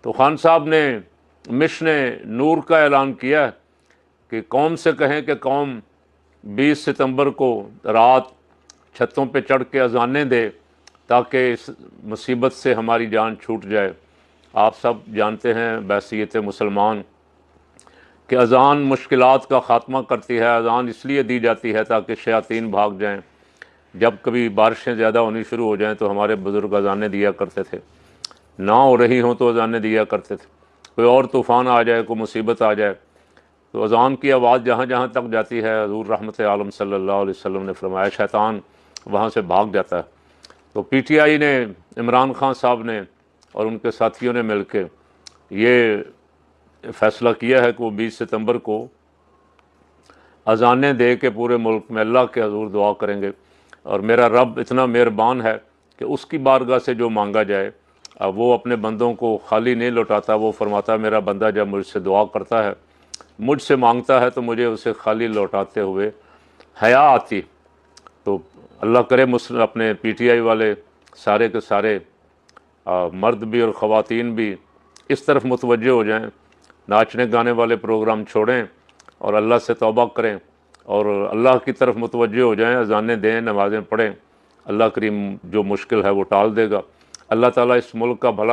तो खान साहब ने मिश ने नूर का ऐलान किया कि कौम से कहें कि कौम 20 सितंबर को रात छतों पे चढ़ के अजानें दे ताकि इस मुसीबत से हमारी जान छूट जाए। आप सब जानते हैं बैसियत मुसलमान कि अज़ान मुश्किलात का ख़ात्मा करती है। अज़ान इसलिए दी जाती है ताकि शयातीन भाग जाएं। जब कभी बारिशें ज़्यादा होनी शुरू हो जाएं तो हमारे बुज़ुर्ग अज़ानें दिया करते थे, ना हो रही हों तो अज़ानें दिया करते थे। कोई और तूफ़ान आ जाए, कोई मुसीबत आ जाए तो अज़ान की आवाज़ जहाँ जहाँ तक जाती है, हज़ूर रहमत आलम सल्लल्लाहु अलैहि वसल्लम ने फरमाया शैतान वहाँ से भाग जाता है। तो पीटीआई ने, इमरान खान साहब ने और उनके साथियों ने मिलकर ये फ़ैसला किया है कि वो 20 सितंबर को अज़ानें दे के पूरे मुल्क में अल्लाह के हज़ूर दुआ करेंगे। और मेरा रब इतना मेहरबान है कि उसकी बारगाह से जो मांगा जाए वो अपने बंदों को खाली नहीं लौटाता। वो फरमाता है मेरा बंदा जब मुझसे दुआ करता है, मुझसे मांगता है तो मुझे उसे खाली लौटाते हुए हया आती। तो अल्लाह करे मुस्लिम अपने पीटीआई वाले सारे के सारे मर्द भी और ख़वातीन भी इस तरफ मुतवज्जो हो जाएं, नाचने गाने वाले प्रोग्राम छोड़ें और अल्लाह से तौबा करें और अल्लाह की तरफ मुतवज्जो हो जाएं, अज़ानें दें, नमाज़ें पढ़ें। अल्लाह करीम जो मुश्किल है वो टाल देगा। अल्लाह ताला इस मुल्क का भला